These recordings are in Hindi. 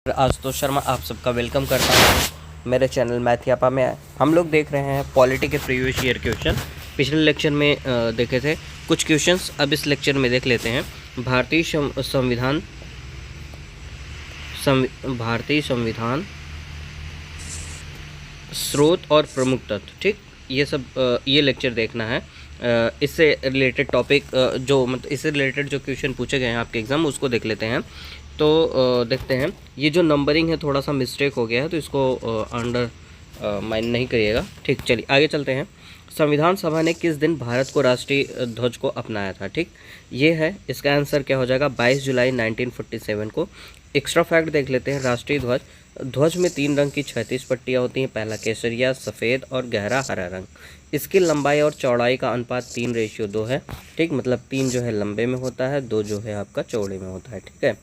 आशुतोष शर्मा आप सबका वेलकम करता हूँ मेरे चैनल मैथियापा में। हम लोग देख रहे हैं पॉलिटी के प्रीवियस ईयर क्वेश्चन। पिछले लेक्चर में देखे थे कुछ क्वेश्चंस, अब इस लेक्चर में देख लेते हैं। भारतीय संविधान स्रोत और प्रमुख तत्व, ठीक, ये सब ये लेक्चर देखना है। इससे रिलेटेड टॉपिक जो मतलब इससे रिलेटेड जो क्वेश्चन पूछे गए हैं आपके एग्ज़ाम, उसको देख लेते हैं। तो देखते हैं, ये जो नंबरिंग है थोड़ा सा मिस्टेक हो गया है, तो इसको अंडर माइंड नहीं करिएगा, ठीक। चलिए आगे चलते हैं। संविधान सभा ने किस दिन भारत को राष्ट्रीय ध्वज को अपनाया था, ठीक, ये है। इसका आंसर क्या हो जाएगा? 22 जुलाई 1947 को। एक्स्ट्रा फैक्ट देख लेते हैं। राष्ट्रीय ध्वज में 3 रंग की 36 पट्टियाँ होती हैं। पहला केसरिया, सफ़ेद और गहरा हरा रंग। इसकी लंबाई और चौड़ाई का अनुपात 3:2 है, ठीक, मतलब 3 जो है लंबे में होता है, 2 जो है आपका चौड़े में होता है, ठीक है।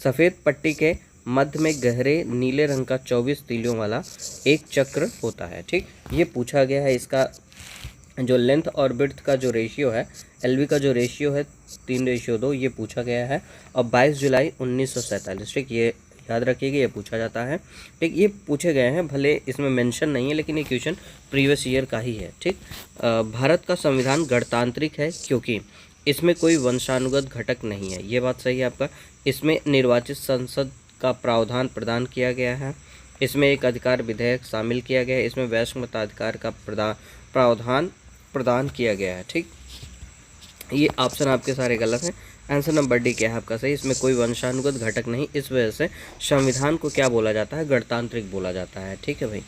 सफ़ेद पट्टी के मध्य में गहरे नीले रंग का 24 तीलियों वाला एक चक्र होता है, ठीक। ये पूछा गया है। इसका जो लेंथ और विड्थ का जो रेशियो है, एलवी का जो रेशियो है 3:2, ये पूछा गया है। और 22 जुलाई 1947, ठीक, ये याद रखिएगा, ये पूछा जाता है, ठीक। ये पूछे गए हैं, भले इसमें मेंशन नहीं है, लेकिन ये क्वेश्चन प्रीवियस ईयर का ही है, ठीक। भारत का संविधान गणतांत्रिक है क्योंकि इसमें कोई वंशानुगत घटक नहीं है, ये बात सही है आपका। इसमें निर्वाचित संसद का प्रावधान प्रदान किया गया है। इसमें एक अधिकार विधेयक शामिल किया गया है। इसमें वैश्विक मताधिकार का प्रावधान प्रदान किया गया है, ठीक। ये ऑप्शन आपके सारे गलत हैं। आंसर नंबर डी क्या है आपका सही? इसमें कोई वंशानुगत घटक नहीं, इस वजह से संविधान को क्या बोला जाता है? गणतांत्रिक बोला जाता है, ठीक है भाई,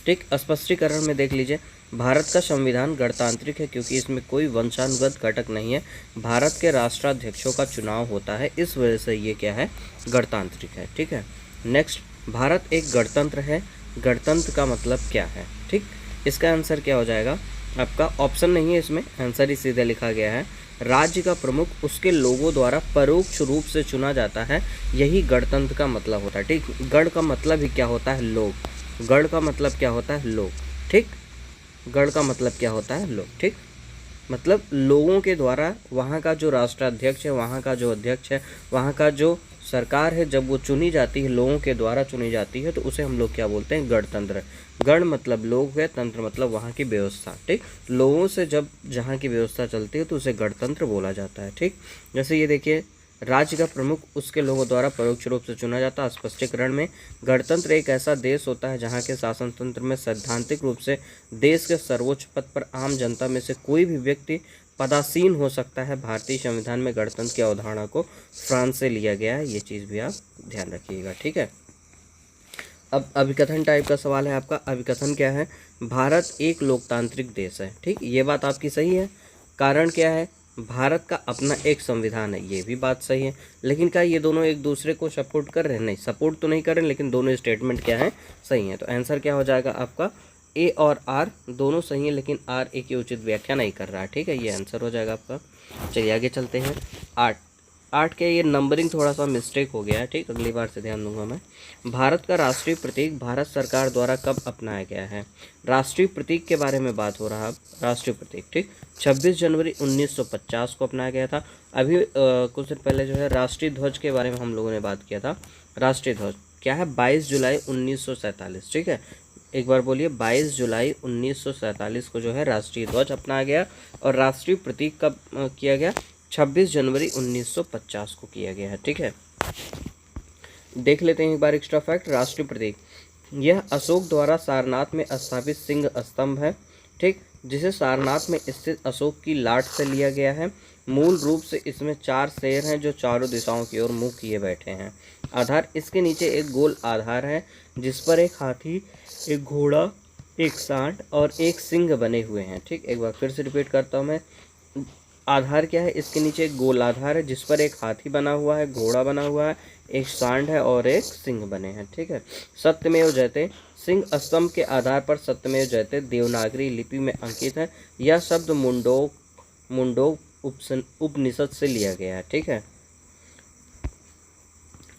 ठीक। स्पष्टीकरण में देख लीजिए, भारत का संविधान गणतांत्रिक है क्योंकि इसमें कोई वंशानुगत घटक नहीं है। भारत के राष्ट्राध्यक्षों का चुनाव होता है, इस वजह से ये क्या है? गणतांत्रिक है, ठीक है। नेक्स्ट, भारत एक गणतंत्र है। गणतंत्र का मतलब क्या है, ठीक। इसका आंसर क्या हो जाएगा आपका? ऑप्शन नहीं है इसमें, आंसर ही सीधे लिखा गया है। राज्य का प्रमुख उसके लोगों द्वारा परोक्ष रूप से चुना जाता है, यही गणतंत्र का मतलब होता है, ठीक। गण का मतलब ही क्या होता है? लोग। गण का मतलब क्या होता है? लोग, ठीक। गण का मतलब क्या होता है? लोग, ठीक। मतलब लोगों के द्वारा वहाँ का जो राष्ट्राध्यक्ष है, वहाँ का जो अध्यक्ष है, वहाँ का जो सरकार है, जब वो चुनी जाती है, लोगों के द्वारा चुनी जाती है, तो उसे हम लोग क्या बोलते हैं? गणतंत्र। गण मतलब लोग है, तंत्र मतलब वहाँ की व्यवस्था, ठीक। लोगों से जब जहाँ की व्यवस्था चलती है तो उसे गणतंत्र बोला जाता है, ठीक। जैसे ये देखिए, राज्य का प्रमुख उसके लोगों द्वारा परोक्ष रूप से चुना जाता है। स्पष्टीकरण में, गणतंत्र एक ऐसा देश होता है जहाँ के शासन तंत्र में सैद्धांतिक रूप से देश के सर्वोच्च पद पर आम जनता में से कोई भी व्यक्ति पदासीन हो सकता है। भारतीय संविधान में गणतंत्र की अवधारणा को फ्रांस से लिया गया है, ये चीज़ भी आप ध्यान रखिएगा, ठीक है। अब अभिकथन टाइप का सवाल है आपका। अभिकथन क्या है? भारत एक लोकतांत्रिक देश है, ठीक, ये बात आपकी सही है। कारण क्या है? भारत का अपना एक संविधान है, ये भी बात सही है। लेकिन क्या ये दोनों एक दूसरे को सपोर्ट कर रहे हैं? नहीं, सपोर्ट तो नहीं कर रहे हैं, लेकिन दोनों स्टेटमेंट क्या है? सही है। तो आंसर क्या हो जाएगा आपका? ए और आर दोनों सही है, लेकिन आर ए की उचित व्याख्या नहीं कर रहा है, ठीक है, ये आंसर हो जाएगा आपका। चलिए आगे चलते हैं। 8 के ये नंबरिंग थोड़ा सा मिस्टेक हो गया है, ठीक, अगली बार से ध्यान दूंगा मैं। भारत का राष्ट्रीय प्रतीक भारत सरकार द्वारा कब अपनाया गया है? राष्ट्रीय प्रतीक के बारे में बात हो रहा है। राष्ट्रीय प्रतीक, ठीक, 26 जनवरी 1950 को अपनाया गया था। अभी कुछ दिन पहले जो है राष्ट्रीय ध्वज के बारे में हम लोगों ने बात किया था। राष्ट्रीय ध्वज क्या है? 22 जुलाई 1947, ठीक है। एक बार बोलिए, 22 जुलाई 1947 को जो है राष्ट्रीय ध्वज अपनाया गया। और राष्ट्रीय प्रतीक कब किया गया? 26 जनवरी 1950 को किया गया है, ठीक है। देख लेते हैं एक बार एक्स्ट्रा फैक्ट। राष्ट्रीय प्रतीक यह अशोक द्वारा सारनाथ में स्थापित सिंह स्तंभ है, ठीक, जिसे सारनाथ में स्थित अशोक की लाट से लिया गया है। मूल रूप से इसमें 4 शेर हैं जो चारों दिशाओं की ओर मुंह किए बैठे हैं। आधार, इसके नीचे एक गोल आधार है जिस पर एक हाथी, एक घोड़ा, एक सांड और एक सिंह बने हुए हैं, ठीक। एक बार फिर से रिपीट करता हूँ मैं। आधार क्या है? इसके नीचे एक गोल आधार है जिस पर एक हाथी बना हुआ है, घोड़ा बना हुआ है, एक सांड है और एक सिंह बने हैं, ठीक है। सत्यमेव जयते, सिंह स्तंभ के आधार पर सत्यमेव जयते देवनागरी लिपि में अंकित है। यह शब्द मुंडोक उपनिषद से लिया गया है, ठीक है।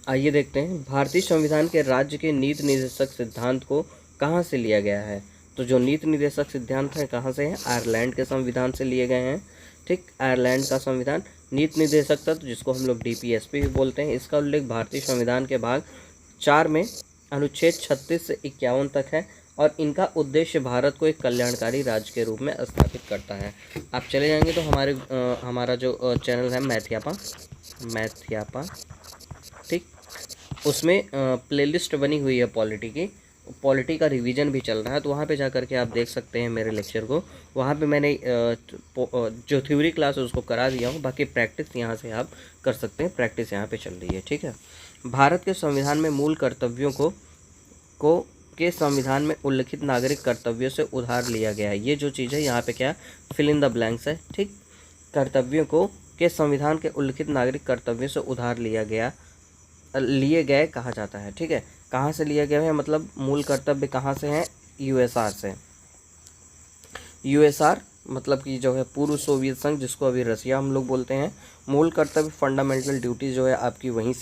आइए देखते हैं, भारतीय संविधान के राज्य के नीति निर्देशक सिद्धांत को कहाँ से लिया गया है? तो जो नीति निर्देशक सिद्धांत हैं कहाँ से हैं? आयरलैंड के संविधान से लिए गए हैं, ठीक। आयरलैंड का संविधान। नीति निर्देशक तत्व जिसको हम लोग DPSP भी बोलते हैं, इसका उल्लेख भारतीय संविधान के भाग 4 में अनुच्छेद 36 से 51 तक है और इनका उद्देश्य भारत को एक कल्याणकारी राज्य के रूप में स्थापित करता है। आप चले जाएंगे तो हमारा जो चैनल है मैथियापा, ठीक, उसमें प्लेलिस्ट बनी हुई है पॉलिटी का रिवीजन भी चल रहा है, तो वहाँ पे जा कर के आप देख सकते हैं मेरे लेक्चर को। वहाँ पे मैंने जो थ्योरी क्लास है उसको करा दिया हूँ, बाकी प्रैक्टिस यहाँ से आप कर सकते हैं, प्रैक्टिस यहाँ पे चल रही है, ठीक है। भारत के संविधान में मूल कर्तव्यों के संविधान में उल्लिखित नागरिक कर्तव्यों से उधार लिया गया है। ये जो चीज़ है यहाँ पे क्या फिल इन द ब्लैंक्स है, ठीक। कर्तव्यों के संविधान के उल्लिखित नागरिक कर्तव्यों से उधार लिए गए कहा जाता है, ठीक है। कहाँ से लिया गया है, मतलब मूल कर्तव्य कहाँ से हैं, यूएसआर से। यूएसआर मतलब कि जो है पूर्व सोवियत संघ, जिसको अभी रसिया हम लोग बोलते हैं। मूल कर्तव्य फंडामेंटल ड्यूटी जो है आपकी वहीं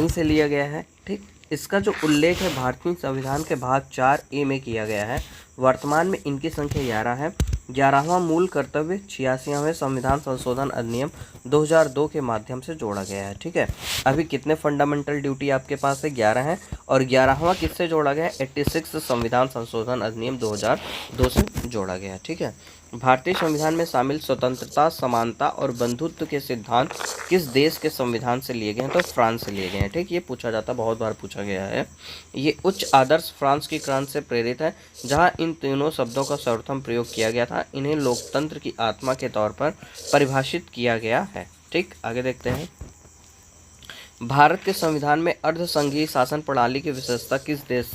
से लिया गया है, ठीक। इसका जो उल्लेख है भारतीय संविधान के भाग 4A में किया गया है। वर्तमान में इनकी संख्या 11 है। 11वां मूल कर्तव्य 86वें संविधान संशोधन अधिनियम 2002 के माध्यम से जोड़ा गया है, ठीक है। अभी कितने फंडामेंटल ड्यूटी आपके पास है, 11 है, और 11वां किससे जोड़ा गया है, 86 संविधान संशोधन अधिनियम 2002 से जोड़ा गया है, ठीक है। भारतीय संविधान में शामिल स्वतंत्रता, समानता और बंधुत्व के सिद्धांत किस देश के संविधान से लिए गए हैं, तो फ्रांस से लिए गए हैं, ठीक। ये पूछा जाता, बहुत बार पूछा गया है। ये उच्च आदर्श फ्रांस की क्रांति से प्रेरित है, जहां इन तीनों शब्दों का सर्वप्रथम प्रयोग किया गया था। इन्हें लोकतंत्र की आत्मा के तौर पर परिभाषित किया गया है, ठीक। आगे देखते हैं। भारत के संविधान में अर्धसंघीय शासन प्रणाली की विशेषता किस देश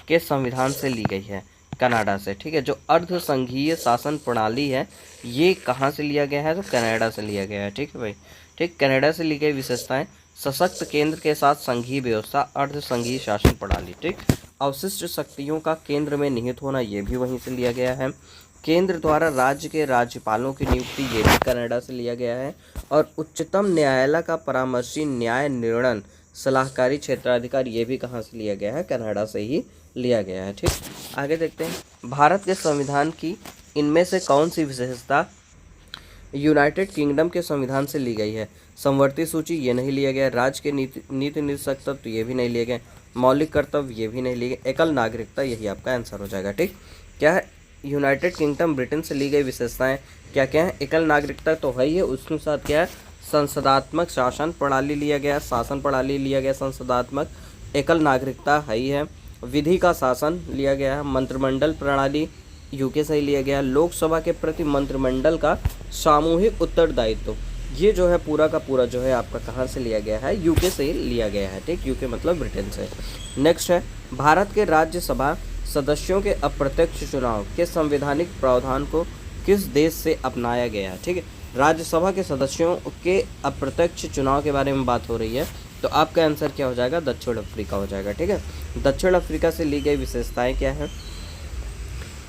के संविधान से ली गई है, कनाडा से, ठीक है। जो अर्धसंघीय शासन प्रणाली है ये कहाँ से लिया गया है, तो कनाडा से लिया गया है, ठीक है भाई, ठीक। कनाडा से ली गई विशेषताएं, सशक्त केंद्र के साथ संघीय व्यवस्था, अर्धसंघीय शासन प्रणाली, ठीक। अवशिष्ट शक्तियों का केंद्र में निहित होना, ये भी वहीं से लिया गया है। केंद्र द्वारा राज्य के राज्यपालों की नियुक्ति, ये भी कनाडा से लिया गया है। और उच्चतम न्यायालय का परामर्शी न्याय निर्णय सलाहकारी क्षेत्राधिकार, ये भी कहाँ से लिया गया है, कनाडा से ही लिया गया है, ठीक। आगे देखते हैं। भारत के संविधान की इनमें से कौन सी विशेषता यूनाइटेड किंगडम के संविधान से ली गई है, समवर्ती सूची, ये नहीं लिया गया। राज्य के नीति निर्देशक तत्व, ये भी नहीं लिए गए। मौलिक कर्तव्य, ये भी नहीं लिए गए। एकल नागरिकता, यही आपका आंसर हो जाएगा, ठीक। क्या है, यूनाइटेड किंगडम ब्रिटेन से ली गई विशेषताएं क्या क्या है, एकल नागरिकता तो है ही है, उसके साथ क्या है, संसदात्मक शासन प्रणाली लिया गया, शासन प्रणाली लिया गया संसदात्मक, एकल नागरिकता है ही है, विधि का शासन लिया गया है, मंत्रिमंडल प्रणाली यूके से ही लिया गया, लोकसभा के प्रति मंत्रिमंडल का सामूहिक उत्तरदायित्व, ये जो है पूरा का पूरा जो है आपका कहाँ से लिया गया है, यूके से ही लिया गया है, ठीक। यूके मतलब ब्रिटेन से। नेक्स्ट है, भारत के राज्यसभा सदस्यों के अप्रत्यक्ष चुनाव के संवैधानिक प्रावधान को किस देश से अपनाया गया है, ठीक है। राज्यसभा के सदस्यों के अप्रत्यक्ष चुनाव के बारे में बात हो रही है, तो आपका आंसर क्या हो जाएगा, दक्षिण अफ्रीका हो जाएगा, ठीक है। दक्षिण अफ्रीका से ली गई विशेषताएं क्या है,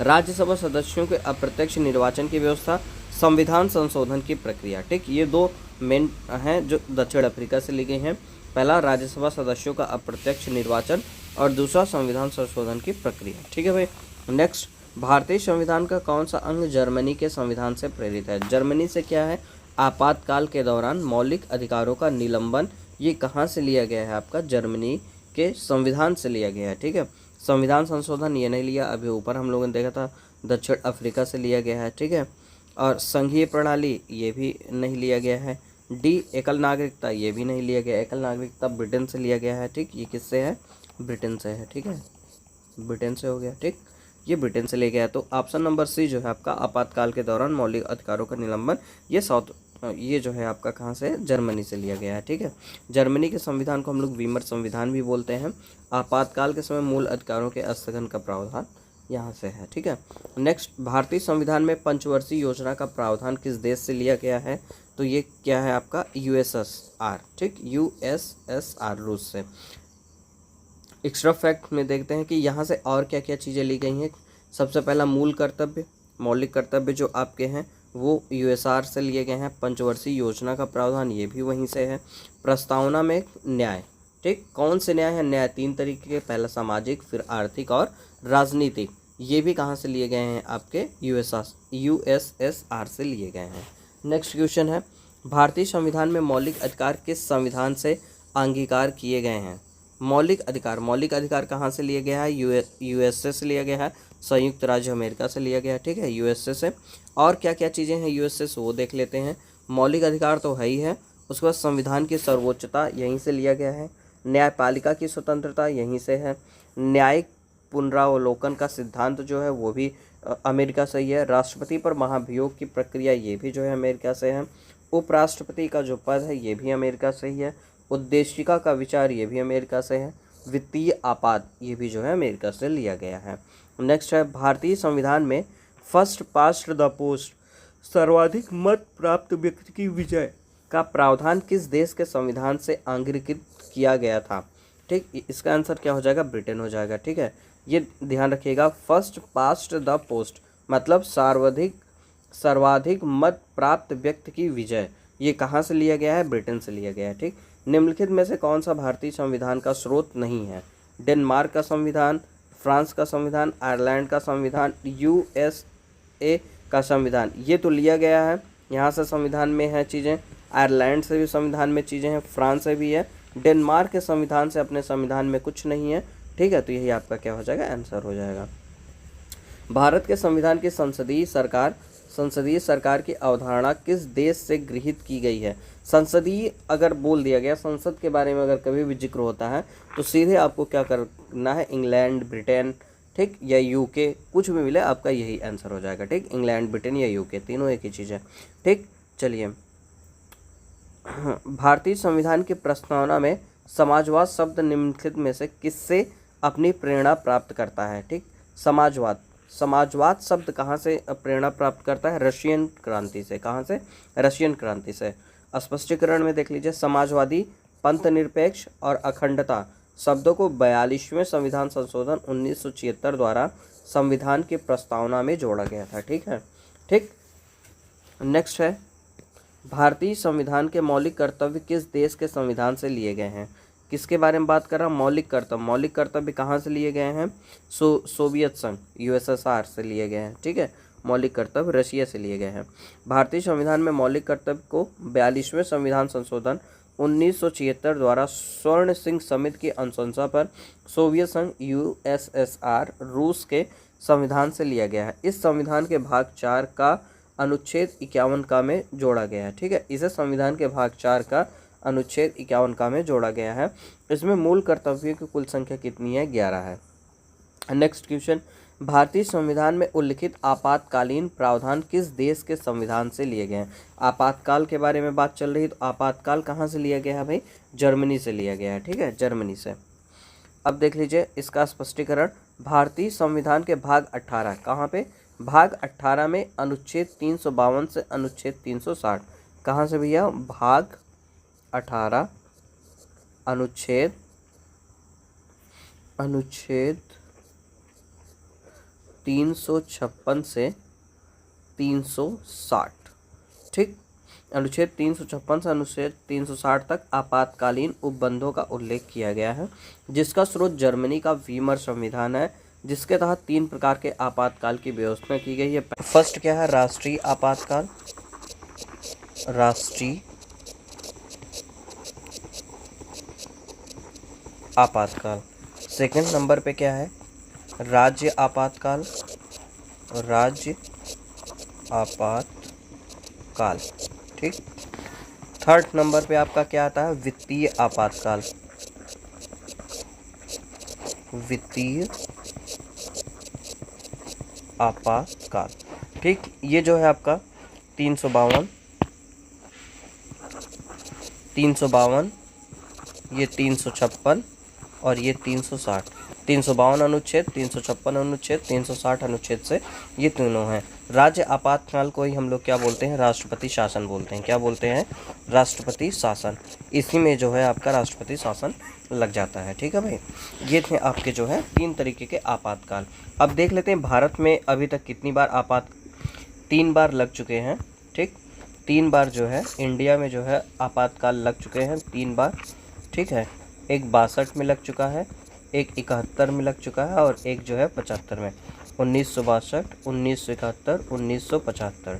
राज्यसभा सदस्यों के अप्रत्यक्ष निर्वाचन की व्यवस्था, संविधान संशोधन की प्रक्रिया, ठीक। ये दो मेन हैं जो दक्षिण अफ्रीका से ली गई हैं। पहला राज्यसभा सदस्यों का अप्रत्यक्ष निर्वाचन और दूसरा संविधान संशोधन की प्रक्रिया, ठीक है भाई। नेक्स्ट, भारतीय संविधान का कौन सा अंग जर्मनी के संविधान से प्रेरित है, जर्मनी से क्या है, आपातकाल के दौरान मौलिक अधिकारों का निलंबन, ये कहाँ से लिया गया है, आपका जर्मनी के संविधान से लिया गया है, ठीक है। संविधान संशोधन ये नहीं लिया, अभी ऊपर हम लोगों ने देखा था दक्षिण अफ्रीका से लिया गया है, ठीक है। और संघीय प्रणाली ये भी नहीं लिया गया है। डी, एकल नागरिकता, ये भी नहीं लिया गया, एकल नागरिकता ब्रिटेन से लिया गया है, ठीक। ये किससे है, ब्रिटेन से है, ठीक है, ब्रिटेन से हो गया, ठीक। ये ब्रिटेन से ले गया, तो ऑप्शन नंबर सी जो है आपका आपातकाल के दौरान मौलिक अधिकारों का निलंबन, ये जो है आपका कहाँ से, जर्मनी से लिया गया है, ठीक है। जर्मनी के संविधान को हम लोग वीमर संविधान भी बोलते हैं। आपातकाल के समय मूल अधिकारों के स्थगन का प्रावधान यहाँ से है, ठीक है। नेक्स्ट, भारतीय संविधान में पंचवर्षीय योजना का प्रावधान किस देश से लिया गया है, तो ये क्या है आपका, यूएसएसआर, ठीक, यूएसएसआर, रूस से। एक्स्ट्रा फैक्ट में देखते हैं कि यहाँ से और क्या क्या चीज़ें ली गई हैं। सबसे पहला मूल कर्तव्य, मौलिक कर्तव्य जो आपके हैं वो यूएसआर से लिए गए हैं। पंचवर्षीय योजना का प्रावधान ये भी वहीं से है। प्रस्तावना में न्याय, ठीक, कौन से न्याय है, न्याय 3 तरीके के, पहला सामाजिक, फिर आर्थिक और राजनीतिक, ये भी कहाँ से लिए गए हैं, आपके यूएसएसआर से लिए गए हैं। नेक्स्ट क्वेश्चन है, भारतीय संविधान में मौलिक अधिकार किस संविधान से अंगीकार किए गए हैं, मौलिक अधिकार कहाँ से लिया गया है? यूएसए से लिया गया है, संयुक्त राज्य अमेरिका से लिया गया है, ठीक है, यूएसए से। और क्या क्या चीज़ें हैं यूएसए से वो देख लेते हैं। मौलिक अधिकार तो है ही है, उसके बाद संविधान की सर्वोच्चता यहीं से लिया गया है, न्यायपालिका की स्वतंत्रता यहीं से है, न्यायिक पुनरावलोकन का सिद्धांत जो है वो भी अमेरिका से ही है, राष्ट्रपति पर महाभियोग की प्रक्रिया ये भी जो है अमेरिका से है, उपराष्ट्रपति का जो पद है ये भी अमेरिका से ही है, उद्देशिका का विचार ये भी अमेरिका से है, वित्तीय आपात ये भी जो है अमेरिका से लिया गया है। नेक्स्ट है भारतीय संविधान में फर्स्ट पास्ट द पोस्ट, सर्वाधिक मत प्राप्त व्यक्ति की विजय का प्रावधान किस देश के संविधान से अंगीकृत किया गया था? ठीक, इसका आंसर क्या हो जाएगा? ब्रिटेन हो जाएगा। ठीक है, ये ध्यान रखिएगा, फर्स्ट पास्ट द पोस्ट मतलब सर्वाधिक मत प्राप्त व्यक्ति की विजय, ये कहाँ से लिया गया है? ब्रिटेन से लिया गया है। ठीक, निम्नलिखित में से कौन सा भारतीय संविधान का स्रोत नहीं है? डेनमार्क का संविधान, फ्रांस का संविधान, आयरलैंड का संविधान, यूएसए का संविधान। ये तो लिया गया है, यहाँ से संविधान में है चीज़ें, आयरलैंड से भी संविधान में चीज़ें हैं, फ्रांस से भी है, डेनमार्क के संविधान से अपने संविधान में कुछ नहीं है। ठीक है, तो यही आपका क्या हो जाएगा? आंसर हो जाएगा। भारत के संविधान की संसदीय सरकार की अवधारणा किस देश से गृहीत की गई है? संसदीय अगर बोल दिया गया, संसद के बारे में अगर कभी भी जिक्र होता है तो सीधे आपको क्या करना है? इंग्लैंड, ब्रिटेन, ठीक, या यूके, कुछ भी मिले आपका यही आंसर हो जाएगा। ठीक, इंग्लैंड, ब्रिटेन या यूके, तीनों एक ही चीज़ है। ठीक, चलिए, भारतीय संविधान की प्रस्तावना में समाजवाद शब्द निम्नलिखित में से किससे अपनी प्रेरणा प्राप्त करता है? ठीक, समाजवाद शब्द कहाँ से प्रेरणा प्राप्त करता है? रशियन क्रांति से। कहाँ से? रशियन क्रांति से। स्पष्टीकरण में देख लीजिए, समाजवादी, पंथनिरपेक्ष और अखंडता शब्दों को 42वें संविधान संशोधन 1976 द्वारा संविधान की प्रस्तावना में जोड़ा गया था। ठीक है, ठीक। नेक्स्ट है, भारतीय संविधान के मौलिक कर्तव्य किस देश के संविधान से लिए गए हैं? किसके बारे में बात कर रहा हूँ? मौलिक कर्तव्य कहाँ से लिए गए हैं? सोवियत संघ, यूएसएसआर से लिए गए हैं। ठीक है, मौलिक कर्तव्य रशिया से लिए गए हैं। भारतीय संविधान में मौलिक कर्तव्य को 42वें संविधान संशोधन 1976 द्वारा स्वर्ण सिंह समिति की अनुशंसा पर सोवियत संघ, यूएसएसआर, रूस के संविधान से लिया गया है। इस संविधान के भाग 4 का अनुच्छेद 51 का में जोड़ा गया है। ठीक है, इसे संविधान के भाग 4 का अनुच्छेद 51 का में जोड़ा गया है। इसमें मूल कर्तव्यों की कुल संख्या कितनी है? 11 है। नेक्स्ट क्वेश्चन, भारतीय संविधान में उल्लिखित आपातकालीन प्रावधान किस देश के संविधान से लिए गए हैं? आपातकाल के बारे में बात चल रही है, तो आपातकाल कहाँ से लिया गया है भाई? जर्मनी से लिया गया है। ठीक है, जर्मनी से। अब देख लीजिए इसका स्पष्टीकरण, भारतीय संविधान के भाग 18 कहाँ पे? भाग 18 में अनुच्छेद 352 से अनुच्छेद 360, कहाँ से भैया? भाग 18 अनुच्छेद 356 से 360। ठीक, अनुच्छेद 356 से अनुच्छेद 360 तक आपातकालीन उपबंधों का उल्लेख किया गया है, जिसका स्रोत जर्मनी का वीमर संविधान है, जिसके तहत 3 प्रकार के आपातकाल की व्यवस्था की गई है। फर्स्ट क्या है? राष्ट्रीय आपातकाल, राष्ट्रीय आपातकाल। सेकंड नंबर पे क्या है? राज्य आपातकाल, राज्य आपातकाल। ठीक, थर्ड नंबर पे आपका क्या आता है? वित्तीय आपातकाल, वित्तीय आपातकाल। ठीक, ये जो है आपका 352, ये 356 और ये 360, 352 अनुच्छेद, 356 अनुच्छेद, 360 अनुच्छेद से ये तीनों हैं। राज्य आपातकाल को ही हम लोग क्या बोलते हैं? राष्ट्रपति शासन बोलते हैं। क्या बोलते हैं? राष्ट्रपति शासन। इसी में जो है आपका राष्ट्रपति शासन लग जाता है। ठीक है भाई, ये थे आपके जो है 3 तरीके के आपातकाल। अब देख लेते हैं भारत में अभी तक कितनी बार 3 बार लग चुके हैं। ठीक, 3 बार जो है इंडिया में जो है आपातकाल लग चुके हैं 3 बार। ठीक है, एक 62 में लग चुका है, एक 71 में लग चुका है और एक जो है 75 में। 1962, 1971, 1975,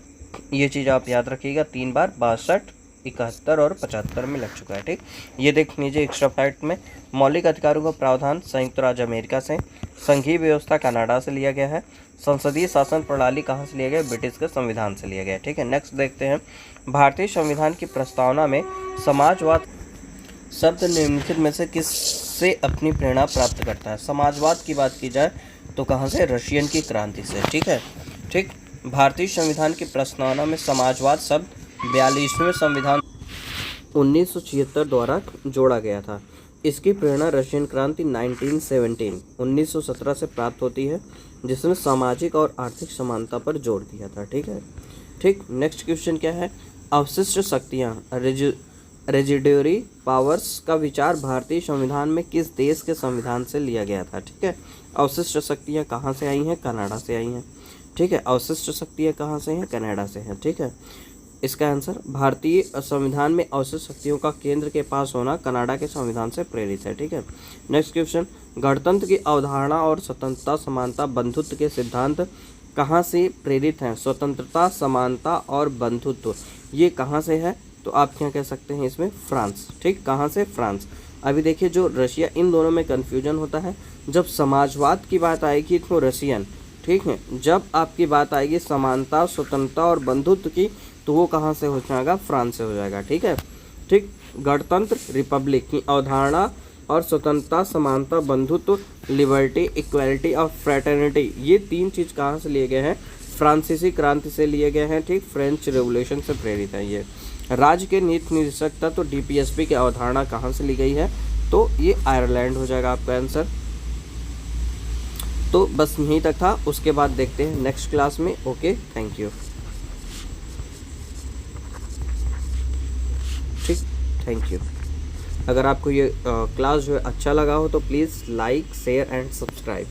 ये चीज़ आप याद रखिएगा। 3 बार 62, 71 और 75 में लग चुका है। ठीक, ये देख लीजिए एक्स्ट्रा फैक्ट में, मौलिक अधिकारों का प्रावधान संयुक्त राज्य अमेरिका से, संघीय व्यवस्था कनाडा से लिया गया है, संसदीय शासन प्रणाली कहाँ से लिया गया, ब्रिटिश के संविधान से लिया गया है। ठीक है, नेक्स्ट देखते हैं, भारतीय संविधान की प्रस्तावना में समाजवाद शब्द निम्नलिखित में से किससे अपनी प्रेरणा प्राप्त करता है। समाजवाद की बात की जाए तो कहाँ से, रशियन की क्रांति से। ठीक है, ठीक, भारतीय संविधान की प्रस्तावना में समाजवाद शब्द 42वें संविधान 1976 द्वारा जोड़ा गया था। इसकी प्रेरणा रशियन क्रांति 1917 से प्राप्त होती है, जिसने सामाजिक और आर्थिक समानता पर जोर दिया था। ठीक है, ठीक, नेक्स्ट क्वेश्चन क्या है, अवशिष्ट शक्तियाँ रेजिडरी पावर्स का विचार भारतीय संविधान में किस देश के संविधान से लिया गया था। ठीक है, अवशिष्ट शक्तियाँ कहाँ से आई हैं, कनाडा से आई हैं। ठीक है, अवशिष्ट शक्तियाँ कहाँ से हैं, कनाडा से हैं। ठीक है, इसका आंसर, भारतीय संविधान में अवशिष्ट शक्तियों का केंद्र के पास होना कनाडा के संविधान से प्रेरित है। ठीक है, नेक्स्ट क्वेश्चन, गणतंत्र की अवधारणा और स्वतंत्रता समानता बंधुत्व के सिद्धांत कहाँ से प्रेरित हैं। स्वतंत्रता समानता और बंधुत्व ये कहाँ से है, तो आप क्या कह सकते हैं इसमें, फ्रांस। ठीक, कहाँ से, फ्रांस। अभी देखिए जो रशिया, इन दोनों में कन्फ्यूजन होता है। जब समाजवाद की बात आएगी तो रशियन, ठीक है, जब आपकी बात आएगी समानता स्वतंत्रता और बंधुत्व की तो वो कहाँ से हो जाएगा, फ्रांस से हो जाएगा। ठीक है, ठीक, गणतंत्र रिपब्लिक की अवधारणा और स्वतंत्रता समानता बंधुत्व लिबर्टी इक्वालिटी और फ्रेटर्निटी ये तीन चीज़ कहाँ से लिए गए हैं, फ्रांसीसी क्रांति से लिए गए हैं। ठीक, फ्रेंच रेवोल्यूशन से प्रेरित है ये। राज्य के नीति निदेशकता तो डीपीएसपी की अवधारणा कहाँ से ली गई है, तो ये आयरलैंड हो जाएगा आपका आंसर। तो बस यहीं तक था, उसके बाद देखते हैं नेक्स्ट क्लास में। Okay, thank you. ठीक, थैंक यू। अगर आपको ये क्लास जो है अच्छा लगा हो तो please like share and subscribe.